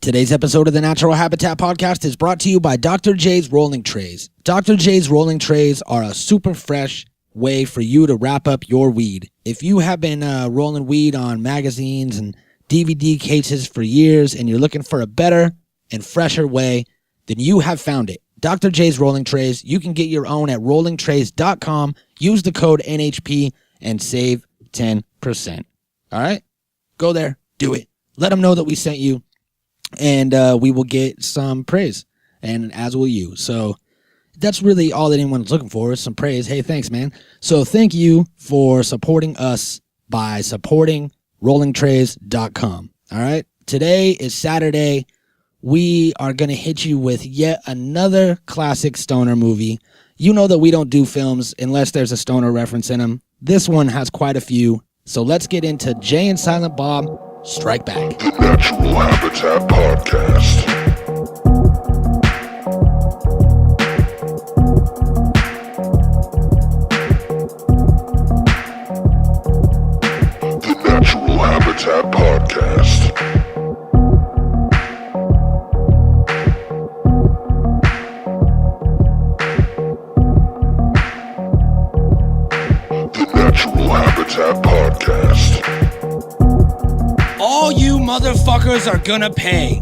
Today's episode of the Natural Habitat Podcast is brought to you by Dr. J's Rolling Trays. Dr. J's Rolling Trays are a super fresh way for you to wrap up your weed. If you have been rolling weed on magazines and DVD cases for years and you're looking for a better and fresher way, then you have found it. Dr. J's Rolling Trays. You can get your own at rollingtrays.com. Use the code NHP and save 10%. All right? Go there. Do it. Let them know that we sent you. And we will get some praise, and as will you. So that's really all that anyone's looking for is some praise. Hey, thanks, man. So thank you for supporting us by supporting rollingtrays.com. All right. Today is Saturday. We are going to hit you with yet another classic stoner movie. You know that we don't do films unless there's a stoner reference in them. This one has quite a few. So let's get into Jay and Silent Bob Strike Back. The Natural Habitat Podcast. The Natural Habitat Podcast. The Natural Habitat Podcast. All you motherfuckers are gonna pay.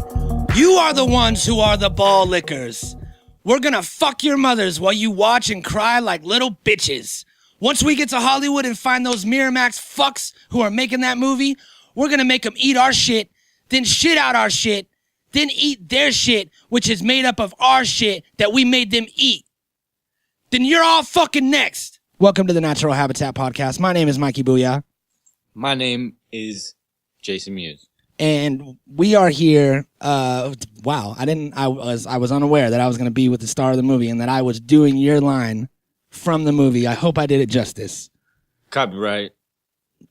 You are the ones who are the ball lickers. We're gonna fuck your mothers while you watch and cry like little bitches. Once we get to Hollywood and find those Miramax fucks who are making that movie, we're gonna make them eat our shit, then shit out our shit, then eat their shit, which is made up of our shit that we made them eat. Then you're all fucking next. Welcome to the Natural Habitat Podcast. My name is Mikey Booyah. My name is Jason Muse. And we are here. Wow, I was unaware that I was going to be with the star of the movie and that I was doing your line from the movie. I hope I did it justice. Copyright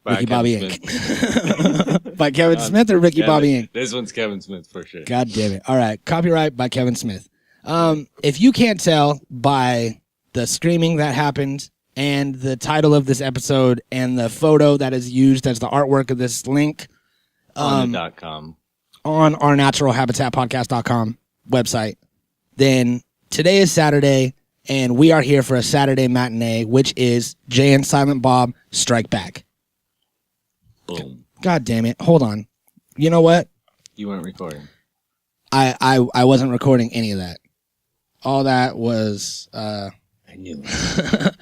by Ricky Bobby Kevin Inc. By Kevin Smith or Ricky Bobby Inc. This one's Kevin Smith for sure. God damn it! All right, copyright by Kevin Smith. If you can't tell by the screaming that happened and the title of this episode and the photo that is used as the artwork of this link. On .com. On our naturalhabitatpodcast.com website, then today is Saturday, and we are here for a Saturday matinee, which is Jay and Silent Bob Strike Back. Boom. God damn it. Hold on. You know what? You weren't recording. I wasn't recording any of that. All that was... I knew it.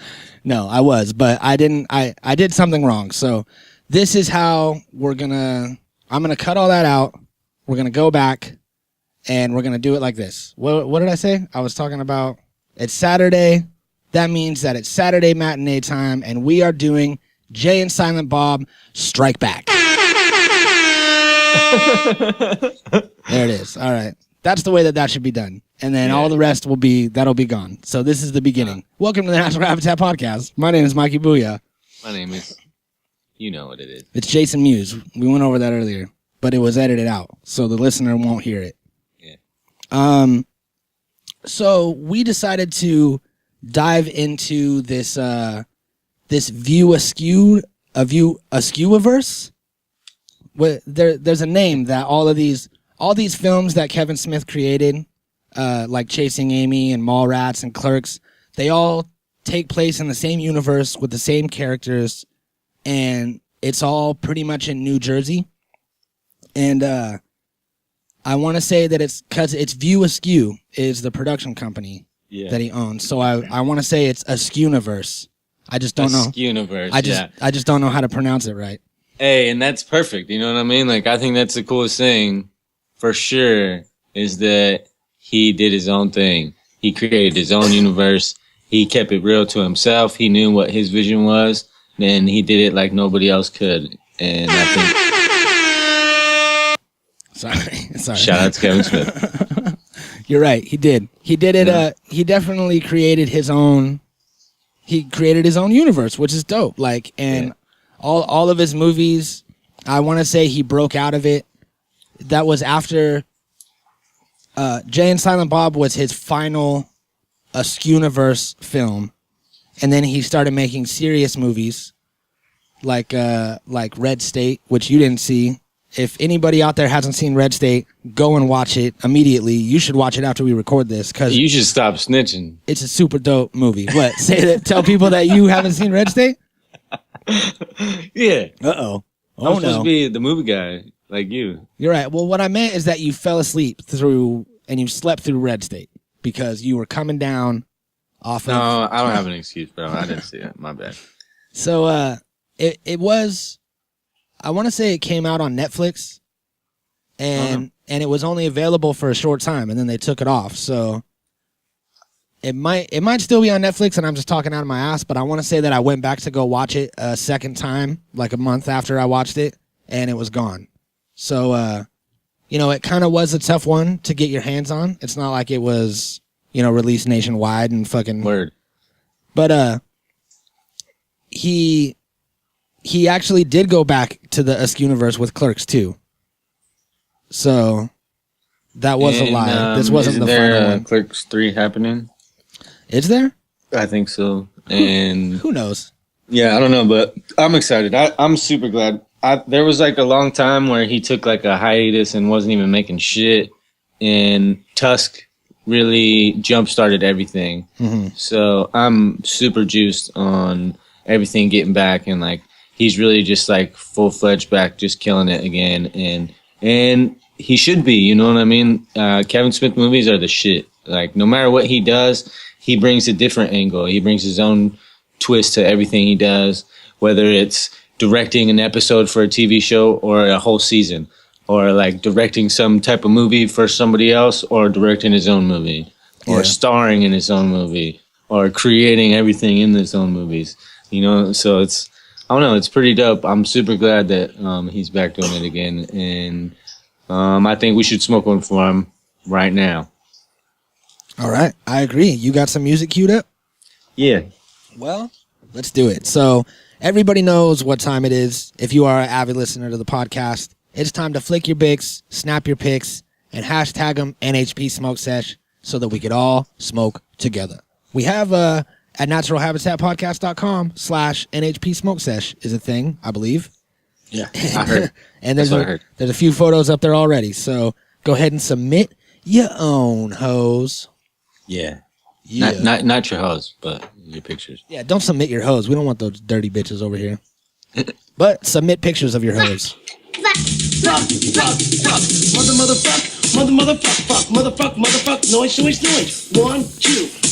No, I was, but I didn't. I did something wrong. So this is how I'm going to cut all that out. We're going to go back and we're going to do it like this. What did I say? I was talking about it's Saturday. That means that it's Saturday matinee time and we are doing Jay and Silent Bob Strike Back. There it is. All right. That's the way that should be done. And then all the rest that'll be gone. So this is the beginning. Welcome to the Natural Habitat Podcast. My name is Mikey Booyah. My name is, you know what it is. It's Jason Muse. We went over that earlier, but it was edited out, so the listener won't hear it. Yeah. So we decided to dive into this Askewniverse. There's a name that all these films that Kevin Smith created, like Chasing Amy and Mallrats and Clerks, they all take place in the same universe with the same characters, and it's all pretty much in New Jersey. And I want to say that it's because it's View Askew is the production company that he owns. So I want to say it's Askewniverse. I just don't know. Askewniverse, I just don't know how to pronounce it right. Hey, and that's perfect. You know what I mean? Like, I think that's the coolest thing for sure is that he did his own thing. He created his own universe. He kept it real to himself. He knew what his vision was. And he did it like nobody else could. And I think... Sorry. Shout out to Kevin Smith. You're right. He did. He did it. Yeah. He definitely created his own... He created his own universe, which is dope. Like, and all of his movies, I want to say he broke out of it. That was after... Jay and Silent Bob was his final Askewniverse film. And then he started making serious movies like Red State, which you didn't see, if anybody out there hasn't seen Red State, go and watch it immediately. You should watch it after we record this because You should stop snitching. it's a super dope movie. What? Say that. Tell people that you haven't seen Red State. Yeah. Uh-oh. I'm supposed to be the movie guy like you. You're right. Well, what I meant is that you fell asleep through and you slept through Red State because you were coming down off of. No, I don't have an excuse, bro. I didn't see it. My bad. So it was, I want to say it came out on Netflix and it was only available for a short time and then they took it off. So it might still be on Netflix and I'm just talking out of my ass, but I want to say that I went back to go watch it a second time, like a month after I watched it, and it was gone. So, it kind of was a tough one to get your hands on. It's not like it was, released nationwide and fucking Word. But he actually did go back to the Askewniverse with Clerks too. So that was a lie. This wasn't the final one. Clerks 3 happening? Is there? I think so. And Who knows? yeah, I don't know, but I'm excited. I'm super glad. There was like a long time where he took like a hiatus and wasn't even making shit, and Tusk really jump-started everything. Mm-hmm. So I'm super juiced on everything getting back, and like he's really just like full-fledged back, just killing it again, and he should be, you know what I mean? Kevin Smith movies are the shit. Like no matter what he does, he brings a different angle. He brings his own twist to everything he does, whether it's directing an episode for a TV show or a whole season, or like directing some type of movie for somebody else, or directing his own movie, or starring in his own movie, or creating everything in his own movies. So it's, I don't know, it's pretty dope. I'm super glad that he's back doing it again, and I think we should smoke one for him right now. All right. I agree. You got some music queued up? Yeah. Well, let's do it. So everybody knows what time it is. If you are an avid listener to the podcast, it's time to flick your bics, snap your pics, and hashtag them NHP Smoke Sesh so that we could all smoke together. We have at naturalhabitatpodcast.com/NHP Smoke Sesh is a thing, I believe. Yeah, I heard. And That's what I heard. there's a few photos up there already. So go ahead and submit your own hoes. Yeah. Yeah. Not your hoes, but your pictures. Yeah, don't submit your hoes. We don't want those dirty bitches over here. But submit pictures of your hoes. Motherfuck, noise.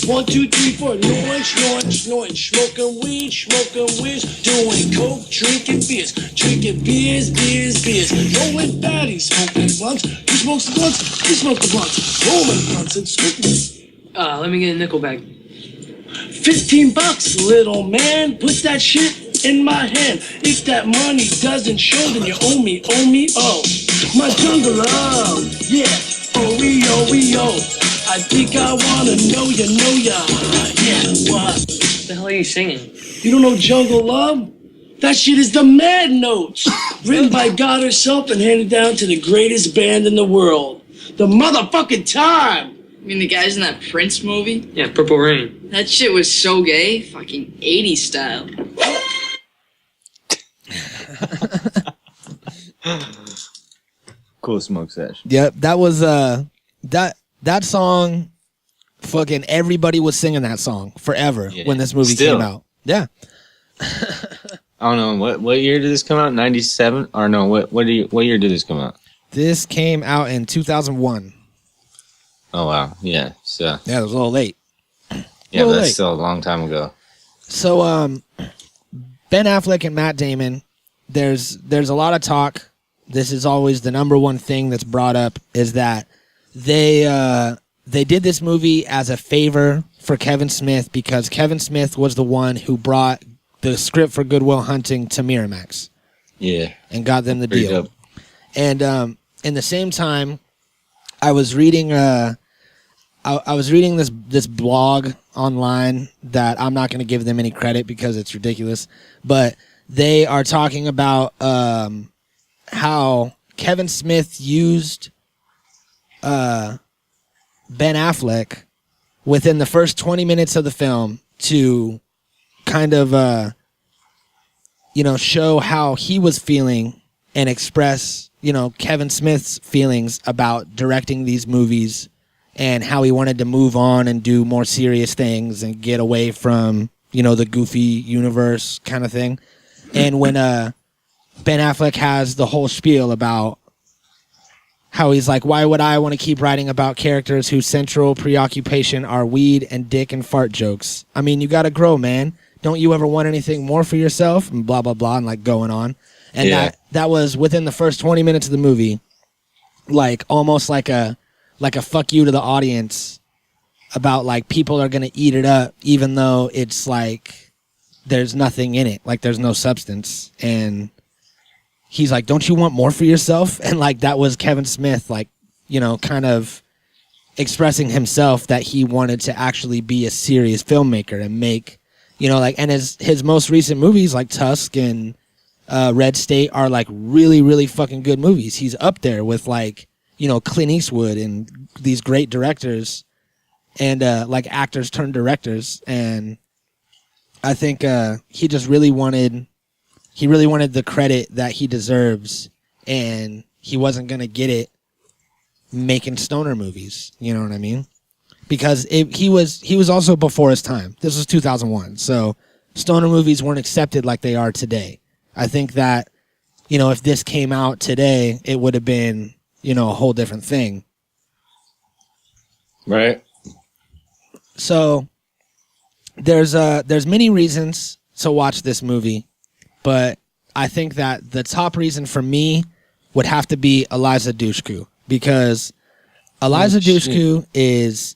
1, 2, 3, 4, noise, smoking weed, doing coke, drinking beers, rolling fatties, smoking blunts, who smokes the blunts, we smoke the blunts, rolling blunts and smoking. Let me get a nickel bag. $15, little man, put that shit in my hand. If that money doesn't show, then you owe me, oh. My jungle love, yeah, we oh. I think I wanna know ya, yeah, what? What the hell are you singing? You don't know Jungle Love? That shit is the Mad Notes, written by God herself and handed down to the greatest band in the world, the motherfucking Time. I mean, the guys in that Prince movie? Yeah, Purple Rain. That shit was so gay. Fucking 80s style. Cool smoke sesh. Yep, that was that song. Fucking everybody was singing that song forever when this movie came out. Yeah. I don't know what year did this come out? 97 or no? What year did this come out? This came out in 2001. Oh wow, yeah. So Yeah, it was a little late. yeah, Well, that's wait. still a long time ago. So Ben Affleck and Matt Damon, there's a lot of talk. This is always the number one thing that's brought up is that they did this movie as a favor for Kevin Smith because Kevin Smith was the one who brought the script for Good Will Hunting to Miramax Yeah, and got them the pretty deal. dope. And in the same time, I was reading I was reading this blog online that I'm not going to give them any credit because it's ridiculous, but they are talking about how Kevin Smith used Ben Affleck within the first 20 minutes of the film to kind of show how he was feeling and express, Kevin Smith's feelings about directing these movies and how he wanted to move on and do more serious things and get away from, the goofy universe kind of thing. And when Ben Affleck has the whole spiel about how he's like, why would I want to keep writing about characters whose central preoccupation are weed and dick and fart jokes? I mean, you got to grow, man. Don't you ever want anything more for yourself? And blah, blah, blah, and like going on. And that was within the first 20 minutes of the movie, like almost like a fuck you to the audience about like people are going to eat it up, even though it's like there's nothing in it. Like there's no substance. And he's like, don't you want more for yourself? And like that was Kevin Smith, like, kind of expressing himself that he wanted to actually be a serious filmmaker and make, and his most recent movies like Tusk and Red State are like really, really fucking good movies. He's up there with like, Clint Eastwood and these great directors and like actors turned directors. And I think he just really wanted the credit that he deserves, and he wasn't going to get it making stoner movies. You know what I mean? Because he was also before his time. This was 2001. So stoner movies weren't accepted like they are today. I think that, if this came out today, it would have been, a whole different thing. Right. So there's many reasons to watch this movie, but I think that the top reason for me would have to be Eliza Dushku, because Eliza Dushku is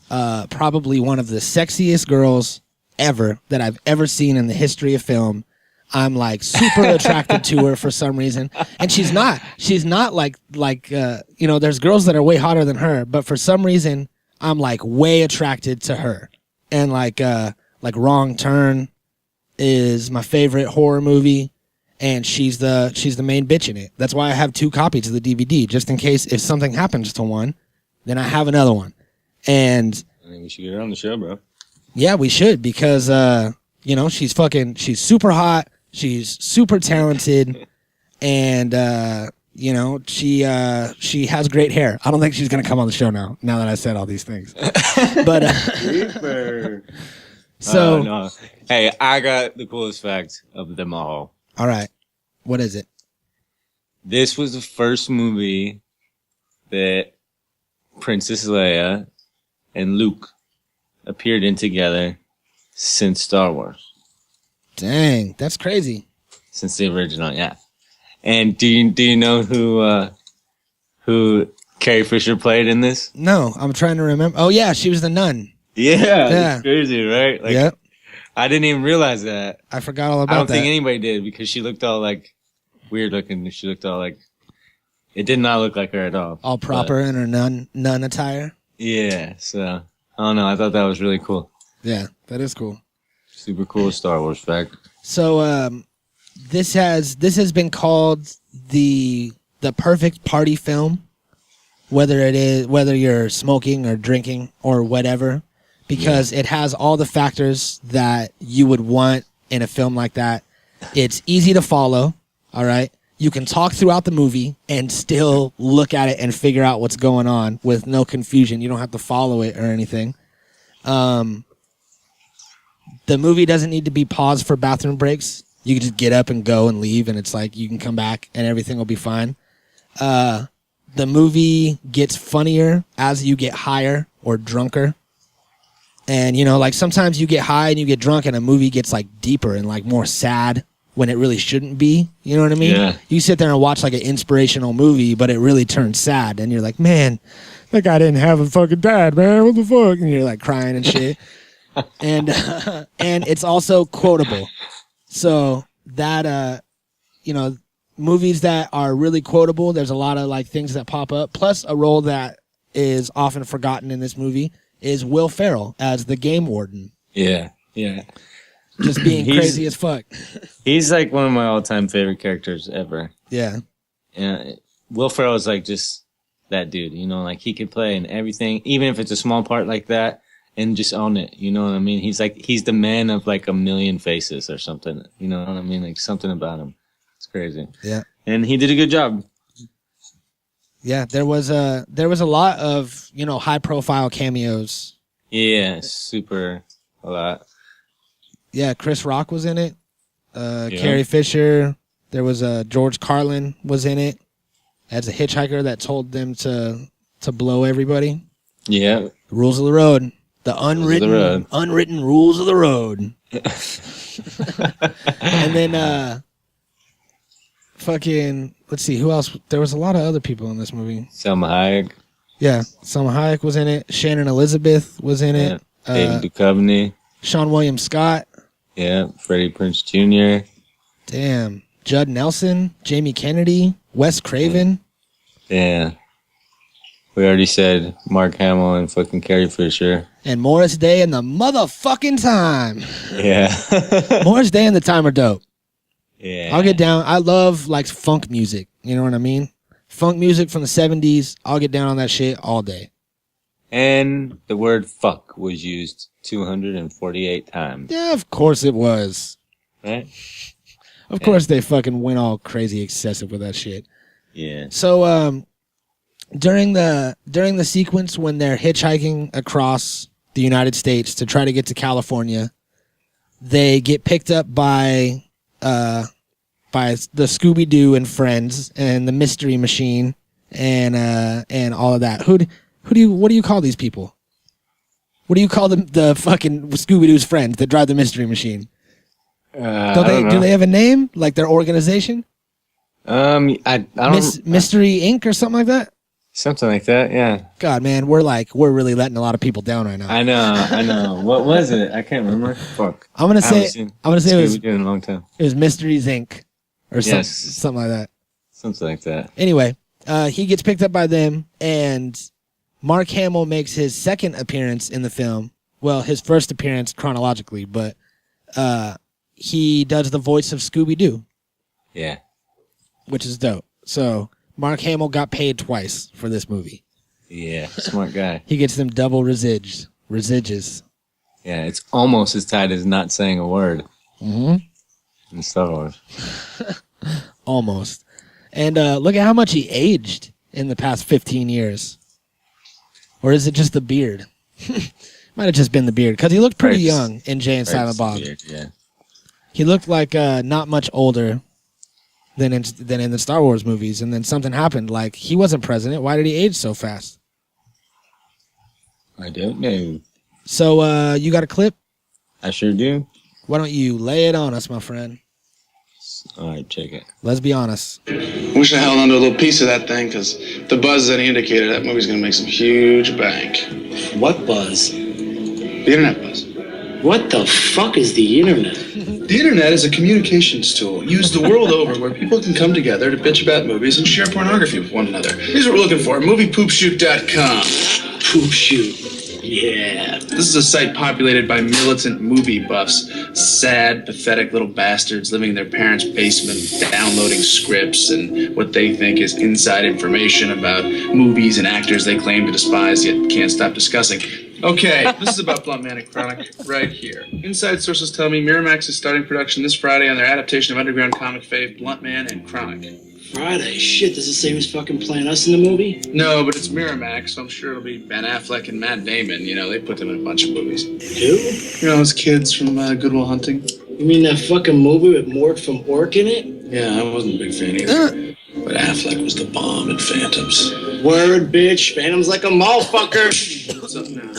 probably one of the sexiest girls ever that I've ever seen in the history of film. I'm like super attracted to her for some reason, and she's not like there's girls that are way hotter than her, but for some reason I'm like way attracted to her. And like Wrong Turn is my favorite horror movie, and she's the main bitch in it. That's why I have 2 copies of the DVD, just in case if something happens to one, then I have another one. And I think we should get her on the show, bro. Yeah, we should, because she's super hot, she's super talented, and she has great hair. I don't think she's gonna come on the show now that I said all these things. But so no. Hey, I got the coolest fact of them all. All right, what is it? This was the first movie that Princess Leia and Luke appeared in together since Star Wars. Dang, that's crazy. Since the original, yeah. And do you know who Carrie Fisher played in this? No, I'm trying to remember. Oh yeah, she was the nun. Yeah. It's crazy, right? Like, yep. I didn't even realize that. I forgot all about that. I don't think anybody did, because she looked all like weird looking. She looked all like, it did not look like her at all. All proper in her nun attire. Yeah. So I don't know. I thought that was really cool. Yeah, that is cool. Super cool Star Wars fact. So this has been called the perfect party film, whether you're smoking or drinking or whatever, because it has all the factors that you would want in a film like that. It's easy to follow, all right? You can talk throughout the movie and still look at it and figure out what's going on with no confusion. You don't have to follow it or anything. The movie doesn't need to be paused for bathroom breaks. You can just get up and go and leave, and it's like you can come back and everything will be fine. The movie gets funnier as you get higher or drunker. And, like sometimes you get high and you get drunk and a movie gets like deeper and like more sad when it really shouldn't be. You know what I mean? Yeah. You sit there and watch like an inspirational movie, but it really turns sad. And you're like, man, that guy didn't have a fucking dad, man. What the fuck? And you're like crying and shit. And it's also quotable. So that, movies that are really quotable, there's a lot of like things that pop up. Plus a role that is often forgotten in this movie is Will Ferrell as the game warden. Yeah. Yeah. Just being crazy as fuck. He's like one of my all-time favorite characters ever. Yeah. Yeah. Will Ferrell is like just that dude, like he could play in everything, even if it's a small part like that, and just own it. You know what I mean? He's the man of like a million faces or something. You know what I mean? Like something about him. It's crazy. Yeah. And he did a good job. Yeah, there was a lot of, high profile cameos. Yeah, super a lot. Yeah, Chris Rock was in it. Carrie Fisher. There was George Carlin was in it as a hitchhiker that told them to blow everybody. Yeah. Rules of the road. The unwritten rules of the road. And then fucking, let's see, who else? There was a lot of other people in this movie. Selma Hayek. Yeah, Selma Hayek was in it. Shannon Elizabeth was in it. David Duchovny. Sean William Scott. Yeah, Freddie Prinze Jr. Damn. Judd Nelson, Jamie Kennedy, Wes Craven. Yeah. We already said Mark Hamill and fucking Carrie Fisher. And Morris Day and the motherfucking Time. Yeah. Morris Day and the Time are dope. Yeah. I'll get down. I love like funk music. You know what I mean? Funk music from the 70s. I'll get down on that shit all day. And the word fuck was used 248 times. Yeah, of course it was. Right? Of course they fucking went all crazy excessive with that shit. Yeah. So during the sequence when they're hitchhiking across the United States to try to get to California, they get picked up by the Scooby-Doo and Friends and the Mystery Machine and all of that. What do you call these people? What do you call the fucking Scooby-Doo's friends that drive the Mystery Machine? Do they have a name, like their organization? I don't Mystery Inc. or something like that. Something like that, yeah. God, man, we're really letting a lot of people down right now. I know. What was it? I can't remember. Fuck. I'm gonna say it was in a long time. It was Mysteries Inc. or Yes. something like that. Something like that. Anyway, he gets picked up by them, and Mark Hamill makes his second appearance in the film. Well, his first appearance chronologically, but he does the voice of Scooby-Doo. Yeah. Which is dope. So Mark Hamill got paid twice for this movie. Yeah, smart guy. He gets them double residues. Yeah, it's almost as tight as not saying a word. Mm-hmm. In Star Wars. Almost. And look at how much he aged in the past 15 years. Or is it just the beard? Might have just been the beard, because he looked pretty young in Jay and Silent Bob. Beard, yeah. He looked like not much older than in the Star Wars movies, and then something happened. Like, he wasn't president. Why did he age so fast? I don't know. So, you got a clip? I sure do. Why don't you lay it on us, my friend? All right, check it. Let's be honest. Wish I held on to a little piece of that thing, because the buzz is any indicator, that movie's going to make some huge bank. What buzz? The internet buzz. What the fuck is the internet? The internet is a communications tool used the world over where people can come together to bitch about movies and share pornography with one another. Here's what we're looking for, moviepoopshoot.com. Poop shoot. Yeah. This is a site populated by militant movie buffs, sad, pathetic little bastards living in their parents' basement, downloading scripts and what they think is inside information about movies and actors they claim to despise yet can't stop discussing. Okay, this is about Blunt Man and Chronic right here. Inside sources tell me Miramax is starting production this Friday on their adaptation of underground comic fave Blunt Man and Chronic. Friday? Shit, does it say who's fucking playing us in the movie? No, but it's Miramax, so I'm sure it'll be Ben Affleck and Matt Damon. You know, they put them in a bunch of movies. Who? You know those kids from Good Will Hunting? You mean that fucking movie with Mort from Ork in it? Yeah, I wasn't a big fan either. But Affleck was the bomb in Phantoms. Word, bitch. Phantom's like a motherfucker. What's up now?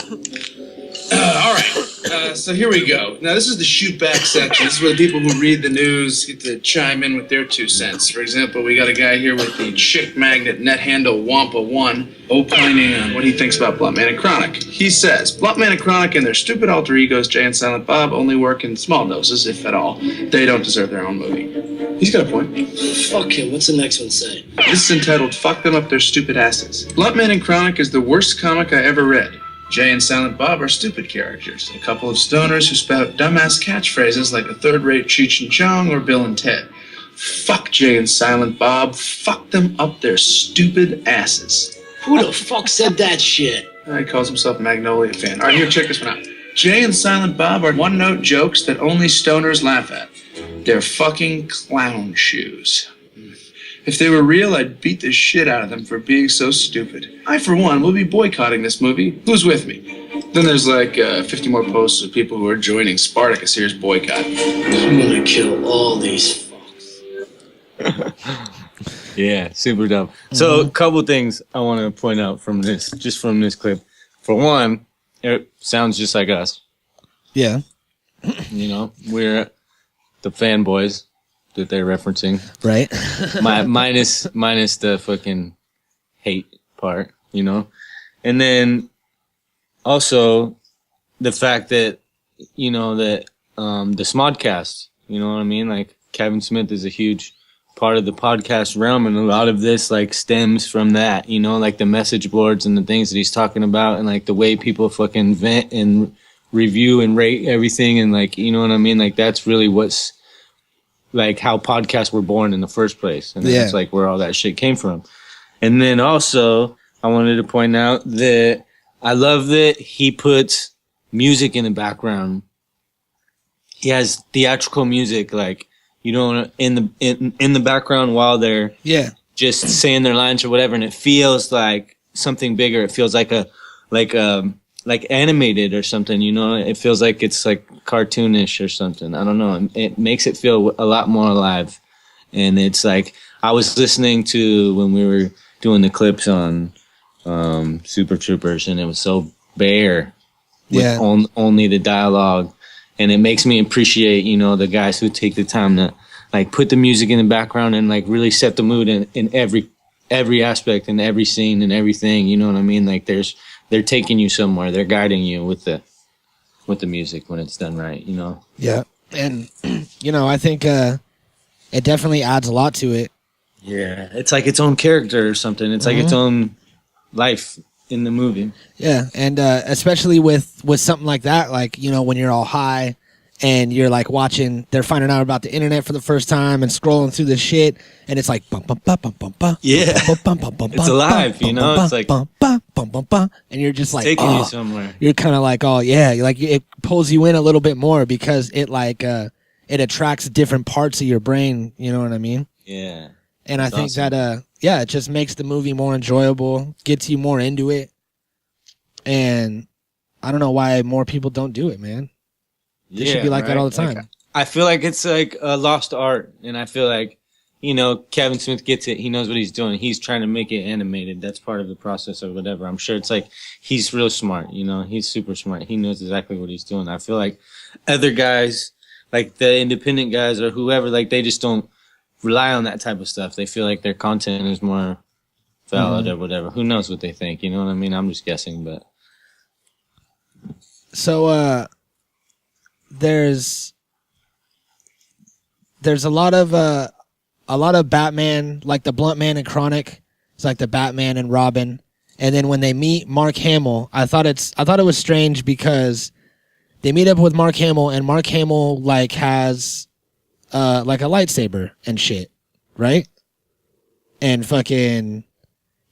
All right, so here we go. Now, this is the shoot back section. This is where the people who read the news get to chime in with their 2 cents. For example, we got a guy here with the chick magnet net handle Wampa1 opining on what he thinks about Blunt Man and Chronic. He says, Blunt Man and Chronic and their stupid alter egos, Jay and Silent Bob, only work in small doses, if at all. They don't deserve their own movie. He's got a point. Fuck him. What's the next one say? This is entitled, Fuck Them Up Their Stupid Asses. Blunt Man and Chronic is the worst comic I ever read. Jay and Silent Bob are stupid characters, a couple of stoners who spout dumbass catchphrases like a third-rate Cheech and Chong or Bill and Ted. Fuck Jay and Silent Bob. Fuck them up their stupid asses. Who the fuck said that shit? He calls himself a Magnolia fan. All right, here, check this one out. Jay and Silent Bob are one-note jokes that only stoners laugh at. They're fucking clown shoes. If they were real, I'd beat the shit out of them for being so stupid. I, for one, will be boycotting this movie. Who's with me? Then there's like 50 more posts of people who are joining Spartacus here's boycott. I'm gonna kill all these fucks. Yeah, super dope. So a couple things I want to point out from this clip. For one, it sounds just like us. Yeah. You know, we're the fanboys that they're referencing. Right. minus the fucking hate part, you know? And then also the fact that, you know, that the Smodcast, you know what I mean? Like Kevin Smith is a huge part of the podcast realm, and a lot of this like stems from that, you know, like the message boards and the things that he's talking about, and like the way people fucking vent and review and rate everything, and like, you know what I mean? Like that's really what's like how podcasts were born in the first place, and that's like where all that shit came from. And then also I wanted to point out that I love that he puts music in the background. He has theatrical music, like, you know, in the background while they're just saying their lines or whatever, and it feels like something bigger. It feels like like animated or something, you know. It feels like it's like cartoonish or something. I don't know. It makes it feel a lot more alive. And it's like I was listening to when we were doing the clips on Super Troopers, and it was so bare with only the dialogue. And it makes me appreciate, you know, the guys who take the time to like put the music in the background and like really set the mood in every aspect and every scene and everything. You know what I mean? Like they're taking you somewhere. They're guiding you with the music when it's done right, you know? Yeah. And, you know, I think it definitely adds a lot to it. Yeah. It's like its own character or something. It's like its own life in the movie. Yeah. And especially with something like that, like, you know, when you're all high and you're like watching, they're finding out about the internet for the first time and scrolling through this shit, and it's like bum bum bum bum bum bum. Yeah. It's alive, you know? It's like and you're just like taking you somewhere. You're kind of like, oh yeah, like it pulls you in a little bit more because it like it attracts different parts of your brain, you know what I mean? Yeah. And I think that it just makes the movie more enjoyable, gets you more into it. And I don't know why more people don't do it, man. It should be like that all the time. Like, I feel like it's like a lost art, and I feel like, you know, Kevin Smith gets it. He knows what he's doing. He's trying to make it animated. That's part of the process or whatever. I'm sure it's like he's real smart, you know. He's super smart. He knows exactly what he's doing. I feel like other guys, like the independent guys or whoever, like they just don't rely on that type of stuff. They feel like their content is more valid or whatever. Who knows what they think? You know what I mean? I'm just guessing, but so there's a lot of Batman, like the Blunt Man and Chronic. It's like the Batman and Robin. And then when they meet Mark Hamill, I thought it was strange because they meet up with Mark Hamill, and Mark Hamill like has like a lightsaber and shit, right? And fucking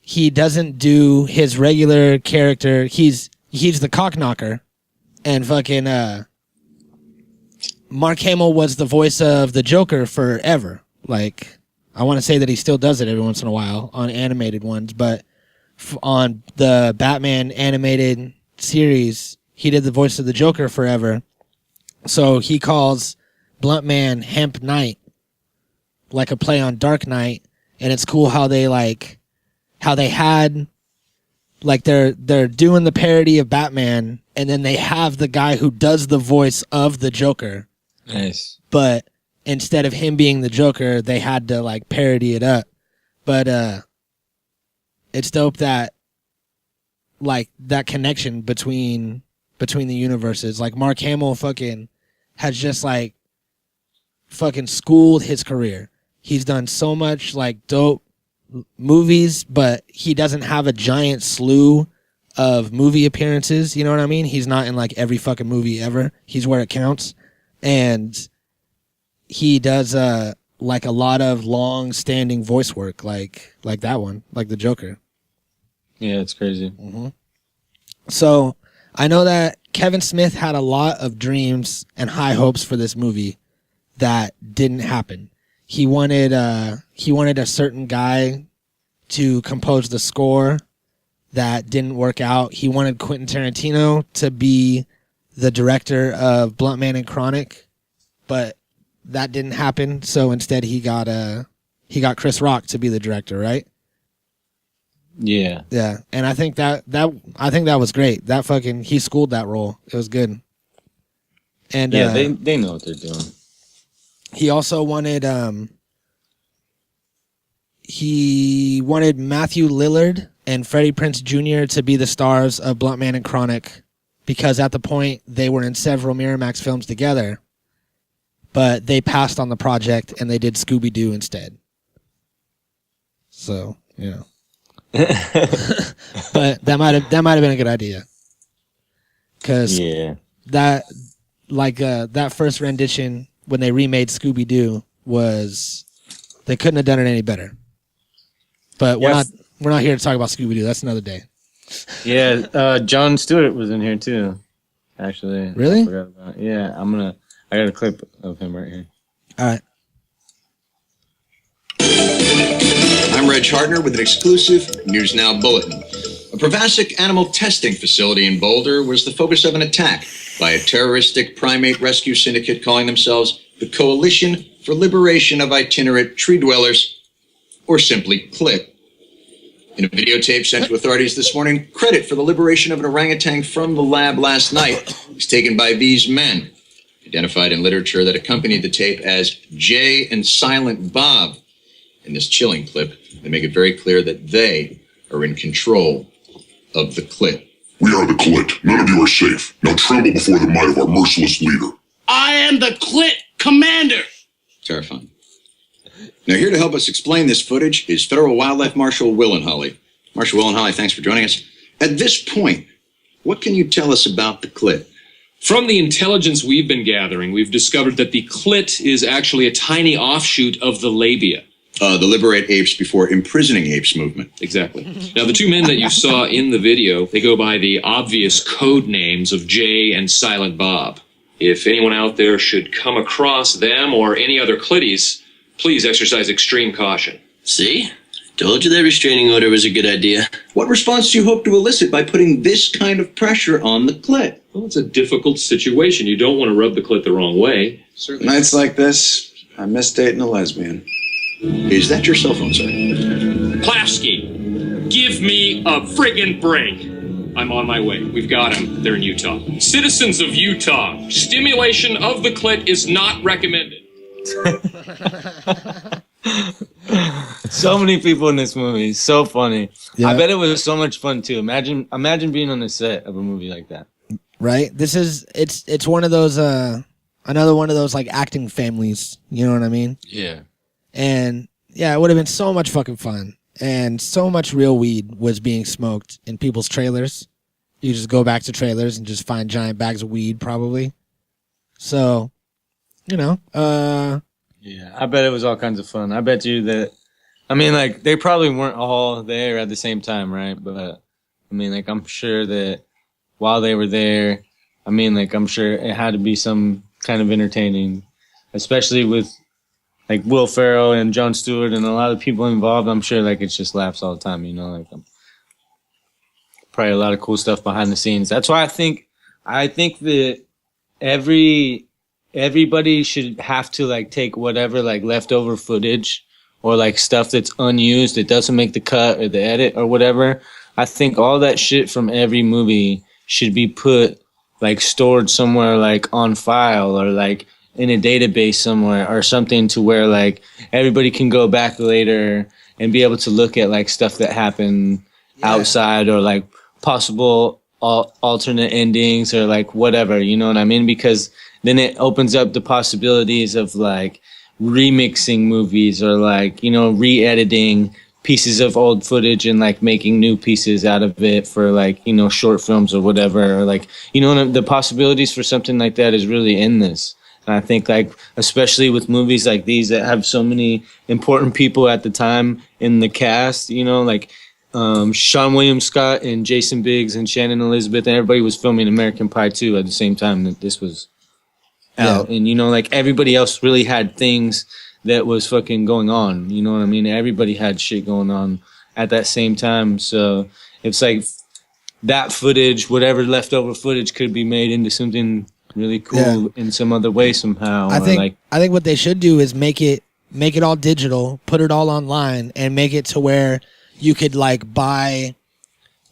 he doesn't do his regular character. He's the cock knocker, and fucking Mark Hamill was the voice of the Joker forever. Like, I want to say that he still does it every once in a while on animated ones, but on the Batman animated series, he did the voice of the Joker forever. So he calls Blunt Man Hemp Knight, like a play on Dark Knight. And it's cool how they had, like, they're doing the parody of Batman, and then they have the guy who does the voice of the Joker. nice. But instead of him being the Joker, they had to like parody it up. But it's dope that like that connection between the universes. Like Mark Hamill fucking has just like fucking schooled his career. He's done so much like dope movies, but he doesn't have a giant slew of movie appearances. You know what I mean? He's not in like every fucking movie ever. He's where it counts. And he does like a lot of long standing voice work like that one, like the Joker. Yeah, it's crazy. So I know that Kevin Smith had a lot of dreams and high hopes for this movie that didn't happen. he wanted a certain guy to compose the score that didn't work out. He wanted Quentin Tarantino to be the director of Blunt Man and Chronic, but that didn't happen. So instead, he got Chris Rock to be the director, right? Yeah. Yeah, and I think that was great. That fucking he schooled that role. It was good. And yeah, they know what they're doing. He also wanted Matthew Lillard and Freddie Prinze Jr. to be the stars of Blunt Man and Chronic, because at the point they were in several Miramax films together, but they passed on the project and they did Scooby-Doo instead. So, you know. But that might have been a good idea. Cuz that first rendition when they remade Scooby-Doo they couldn't have done it any better. But we're not here to talk about Scooby-Doo. That's another day. Yeah, Jon Stewart was in here too. Actually. Really? I forgot about it. Yeah, I got a clip of him right here. All right. I'm Reg Hartner with an exclusive News Now bulletin. A Provasic animal testing facility in Boulder was the focus of an attack by a terroristic primate rescue syndicate calling themselves the Coalition for Liberation of Itinerant Tree Dwellers, or simply CLIT. In a videotape sent to authorities this morning, credit for the liberation of an orangutan from the lab last night was taken by these men, identified in literature that accompanied the tape as Jay and Silent Bob. In this chilling clip, they make it very clear that they are in control of the CLIT. We are the Clit. None of you are safe. Now tremble before the might of our merciless leader. I am the Clit Commander. Terrifying. Now, here to help us explain this footage is Federal Wildlife Marshal Willenholly. Marshal Willenholly, thanks for joining us. At this point, what can you tell us about the CLIT? From the intelligence we've been gathering, we've discovered that the CLIT is actually a tiny offshoot of the labia. The Liberate Apes Before Imprisoning Apes movement. Exactly. Now, the two men that you saw in the video, they go by the obvious code names of Jay and Silent Bob. If anyone out there should come across them or any other clitties, please exercise extreme caution. See? Told you that restraining order was a good idea. What response do you hope to elicit by putting this kind of pressure on the CLIT? Well, it's a difficult situation. You don't want to rub the CLIT the wrong way. Certainly. Nights like this, I miss dating a lesbian. Is that your cell phone, sir? Plavsky, give me a friggin' break. I'm on my way. We've got them. They're in Utah. Citizens of Utah, stimulation of the CLIT is not recommended. So many people in this movie. So funny. Yeah. I bet it was so much fun too. Imagine being on the set of a movie like that. Right? It's one of those another one of those like acting families, you know what I mean? Yeah. And yeah, it would have been so much fucking fun. And so much real weed was being smoked in people's trailers. You just go back to trailers and just find giant bags of weed, probably. So, you know, yeah, I bet it was all kinds of fun. I bet you that, I mean, like, they probably weren't all there at the same time, right? But, I mean, like, I'm sure that while they were there, I mean, like, I'm sure it had to be some kind of entertaining, especially with, like, Will Ferrell and Jon Stewart and a lot of people involved. I'm sure, like, it's just laughs all the time, you know? Like, probably a lot of cool stuff behind the scenes. That's why I think that everybody should have to, like, take whatever, like, leftover footage or, like, stuff that's unused, that doesn't make the cut or the edit or whatever. I think all that shit from every movie should be put, like, stored somewhere, like, on file or, like, in a database somewhere or something, to where, like, everybody can go back later and be able to look at, like, stuff that happened outside, or, like, possible alternate endings or, like, whatever, you know what I mean? Because then it opens up the possibilities of, like, remixing movies or, like, you know, re-editing pieces of old footage and, like, making new pieces out of it for, like, you know, short films or whatever, or, like, you know, the possibilities for something like that is really in this. And I think, like, especially with movies like these that have so many important people at the time in the cast, you know, like Sean William Scott and Jason Biggs and Shannon Elizabeth, and everybody was filming American Pie 2 at the same time that this was out. And, you know, like, everybody else really had things that was fucking going on. You know what I mean? Everybody had shit going on at that same time. So it's like that footage, whatever leftover footage, could be made into something really cool in some other way somehow. I think what they should do is make it all digital, put it all online, and make it to where you could like buy,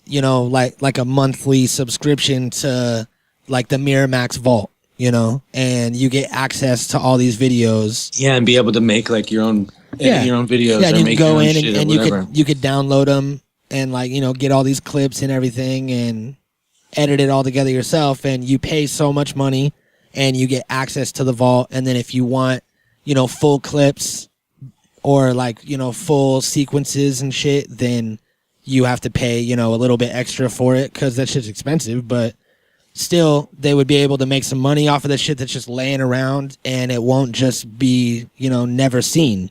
you know, like a monthly subscription to like the Miramax Vault, you know, and you get access to all these videos. Yeah, and be able to make like your own videos. Yeah, and or you make can go your own in shit and or whatever. you could download them and like, you know, get all these clips and everything and edit it all together yourself, and you pay so much money and you get access to the vault. And then if you want, you know, full clips or like, you know, full sequences and shit, then you have to pay, you know, a little bit extra for it because that shit's expensive. But still, they would be able to make some money off of the shit that's just laying around, and it won't just be, you know, never seen.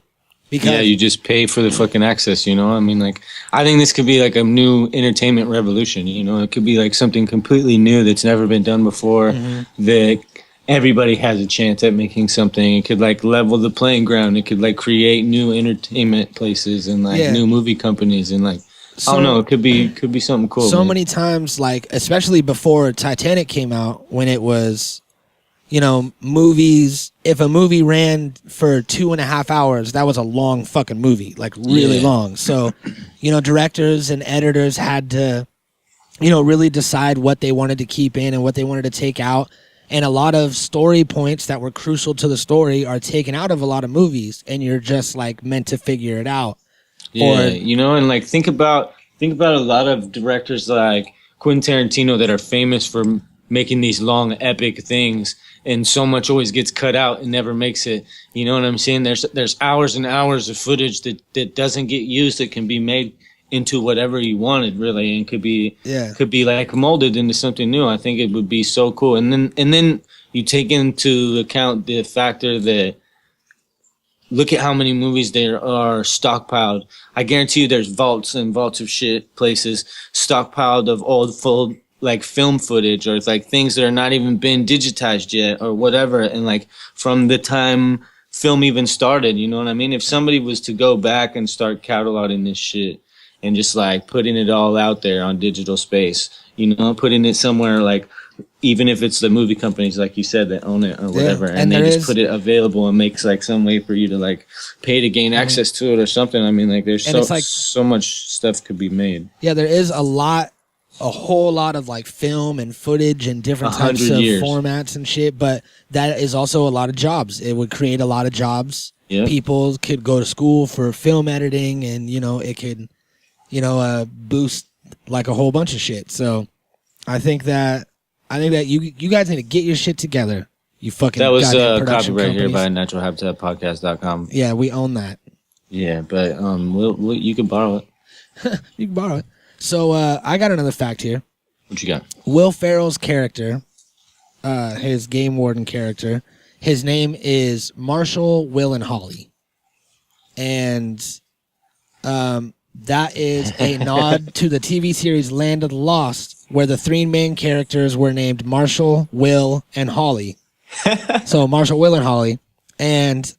Because yeah, you just pay for the fucking access, you know? I mean, like, I think this could be like a new entertainment revolution, you know? It could be like something completely new that's never been done before, that everybody has a chance at making something. It could like level the playing ground. It could like create new entertainment places and like new movie companies and like, I don't know, it could be something cool. So many times, like, especially before Titanic came out, when it was, you know, movies, if a movie ran for 2.5 hours, that was a long fucking movie, like really long. So, you know, directors and editors had to, you know, really decide what they wanted to keep in and what they wanted to take out. And a lot of story points that were crucial to the story are taken out of a lot of movies, and you're just like meant to figure it out. Yeah, you know, and like think about a lot of directors like Quentin Tarantino that are famous for making these long epic things, and so much always gets cut out and never makes it. You know what I'm saying? There's hours and hours of footage that doesn't get used, that can be made into whatever you wanted, really, and could be like molded into something new. I think it would be so cool. And then you take into account the factor that, look at how many movies there are stockpiled. I guarantee you there's vaults and vaults of shit places stockpiled of old full like film footage, or it's like things that are not even been digitized yet or whatever. And like from the time film even started, you know what I mean? If somebody was to go back and start cataloging this shit and just like putting it all out there on digital space, you know, putting it somewhere, like, even if it's the movie companies, like you said, that own it or whatever, and they just put it available and makes like some way for you to like pay to gain access to it or something. I mean, like there's so much stuff could be made. Yeah, there is a whole lot of like film and footage and different types of formats and shit, but that is also a lot of jobs. It would create a lot of jobs. Yep. People could go to school for film editing, and, you know, it could, you know, boost like a whole bunch of shit. So I think that you guys need to get your shit together. You fucking that was copyright here by naturalhabitatpodcast.com. Yeah, we own that. Yeah, but you can borrow it. You can borrow it. So I got another fact here. What you got? Will Ferrell's character, his game warden character, his name is Marshall, Will, and Holly, and that is a nod to the TV series Land of the Lost, where the three main characters were named Marshall, Will, and Holly. So Marshall, Will, and Holly. And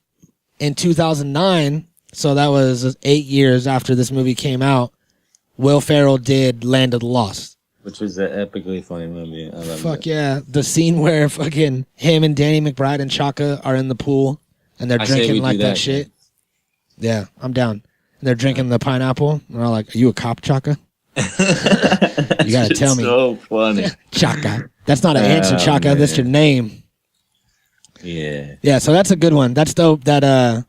in 2009, so that was 8 years after this movie came out, Will Ferrell did Land of the Lost. Which was an epically funny movie. I love it. Fuck yeah. The scene where fucking him and Danny McBride and Chaka are in the pool and they're drinking like that shit. Yeah, I'm down. They're drinking the pineapple, and they're all like, "Are you a cop, Chaka?" You gotta tell me. So funny, Chaka. That's not an answer, Chaka. Man. That's your name. Yeah. Yeah. So that's a good one. That's dope. That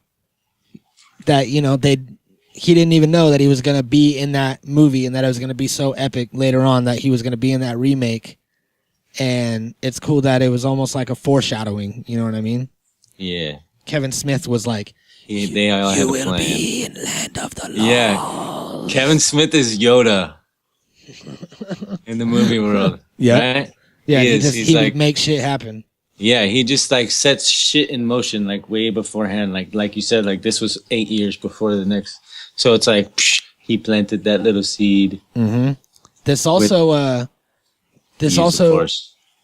you know he didn't even know that he was gonna be in that movie, and that it was gonna be so epic later on that he was gonna be in that remake. And it's cool that it was almost like a foreshadowing. You know what I mean? Yeah. Kevin Smith was like, they all had a plan. You will be in Land of the Lost. Yeah, Kevin Smith is Yoda in the movie world. Yeah, right? Yeah. He would make shit happen. Yeah, he just like sets shit in motion like way beforehand. Like you said, like this was 8 years before the next. So it's like he planted that little seed. Mm-hmm. This also,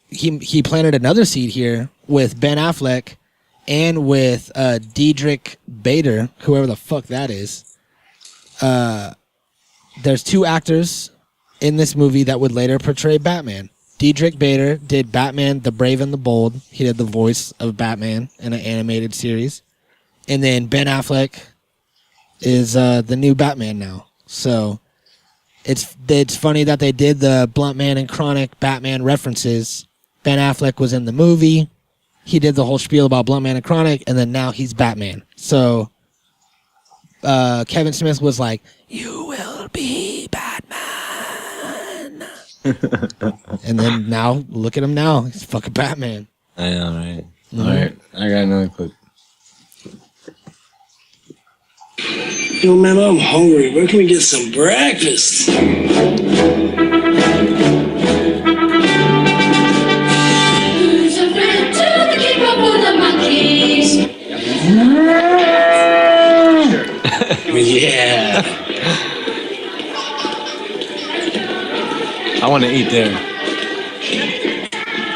he planted another seed here with Ben Affleck and with Diedrich Bader, whoever the fuck that is. There's 2 actors in this movie that would later portray Batman. Diedrich Bader did Batman the Brave and the Bold. He did the voice of Batman in an animated series. And then Ben Affleck is the new Batman now. So it's funny that they did the Blunt Man and Chronic Batman references. Ben Affleck was in the movie. He did the whole spiel about Blunt Man and Chronic, and then now he's Batman. So Kevin Smith was like, "You will be Batman." And then now, look at him now. He's fucking Batman. I know, right? All right, I got another clip. Yo, man, I'm hungry. Where can we get some breakfast? Who's a friend to keep up with the monkeys? Yeah. I want to eat there.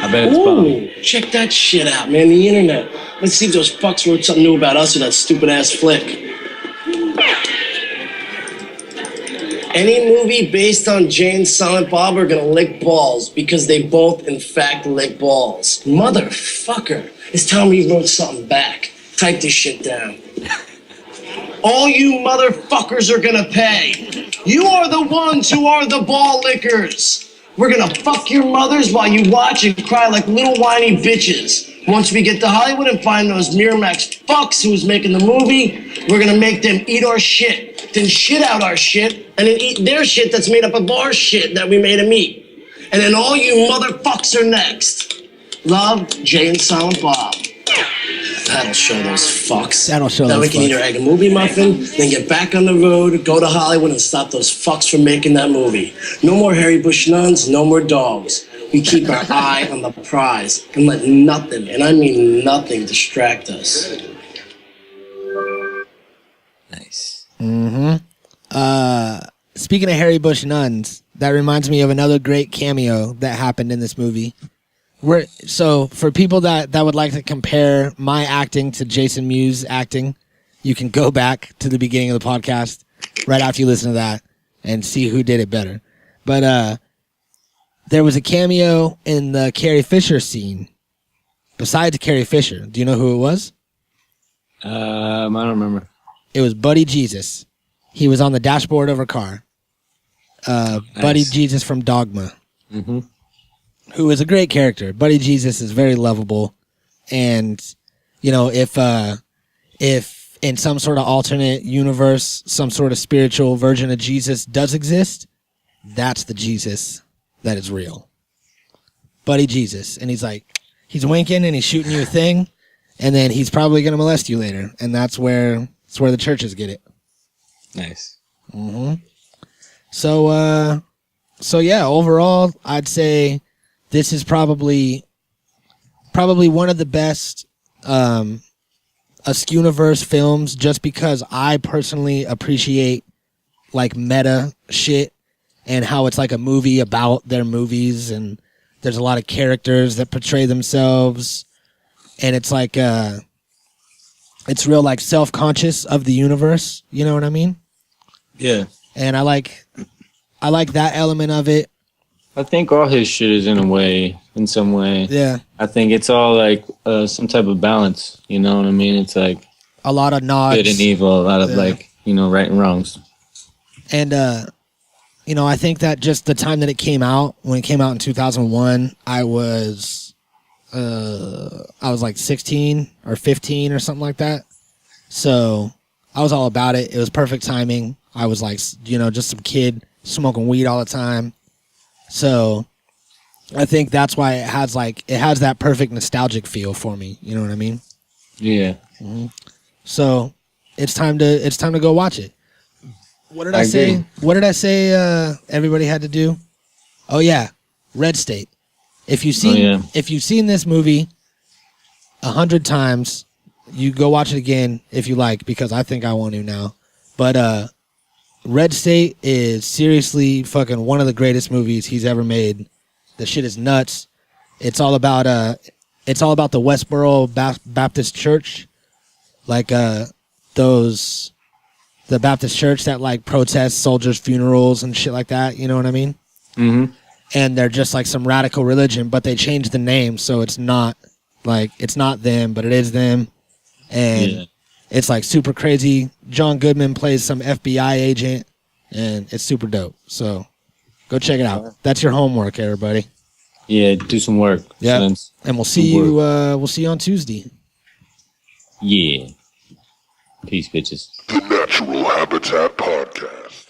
I bet it's bomb. Ooh, check that shit out, man. The internet. Let's see if those fucks wrote something new about us or that stupid ass flick. Any movie based on Jay and Silent Bob are gonna lick balls because they both, in fact, lick balls. Motherfucker. It's time we wrote something back. Type this shit down. All you motherfuckers are gonna pay. You are the ones who are the ball lickers. We're gonna fuck your mothers while you watch and cry like little whiny bitches. Once we get to Hollywood and find those Miramax fucks who's making the movie, we're gonna make them eat our shit, then shit out our shit, and then eat their shit that's made up of our shit that we made them eat. And then all you motherfucks are next. Love, Jay and Silent Bob. That'll show those fucks. That'll show that those we can fucks. eat our egg and movie muffin, then get back on the road, go to Hollywood, and stop those fucks from making that movie. No more Harry Bush nuns, no more dogs. We keep our eye on the prize and let nothing, and I mean nothing, distract us. Nice. Mm-hmm. Speaking of Harry Bush nuns, that reminds me of another great cameo that happened in this movie. So for people that would like to compare my acting to Jason Mewes' acting, you can go back to the beginning of the podcast right after you listen to that and see who did it better. But there was a cameo in the Carrie Fisher scene. Besides Carrie Fisher, do you know who it was? I don't remember. It was Buddy Jesus. He was on the dashboard of her car. Buddy Jesus from Dogma. Mm-hmm. Who is a great character. Buddy Jesus is very lovable. And, you know, if in some sort of alternate universe, some sort of spiritual version of Jesus does exist, that's the Jesus that is real. Buddy Jesus. And he's like, he's winking and he's shooting you a thing, and then he's probably going to molest you later. And that's where the churches get it. Nice. Mm-hmm. So yeah, overall, I'd say this is probably one of the best Askewniverse films, just because I personally appreciate like meta shit and how it's like a movie about their movies, and there's a lot of characters that portray themselves, and it's like it's real like self-conscious of the universe, you know what I mean? Yeah. And I like that element of it. I think all his shit is in some way. Yeah. I think it's all like some type of balance. You know what I mean? It's like a lot of nods. Good and evil, a lot of like, you know, right and wrongs. And, you know, I think that just the time that it came out, when it came out in 2001, I was like 16 or 15 or something like that. So I was all about it. It was perfect timing. I was like, you know, just some kid smoking weed all the time. So I think that's why it has that perfect nostalgic feel for me. You know what I mean? Yeah. Mm-hmm. So it's time to go watch it. What did I say? agree. What did I say? Everybody had to do. Oh yeah, Red State. If you've seen this movie 100 times, you go watch it again if you like, because I think I want to now. But Red State is seriously fucking one of the greatest movies he's ever made. The shit is nuts. It's all about it's all about the Westboro Baptist Church, like the Baptist church that like protests soldiers' funerals and shit like that. You know what I mean? Mm-hmm. And they're just like some radical religion, but they changed the name, so it's not them, but it is them, and it's like super crazy. John Goodman plays some FBI agent, and it's super dope. So go check it out. That's your homework, everybody. Yeah, do some work. Yeah, sons. and we'll see you. We'll see you on Tuesday. Yeah. Peace, bitches. The Natural Habitat Podcast.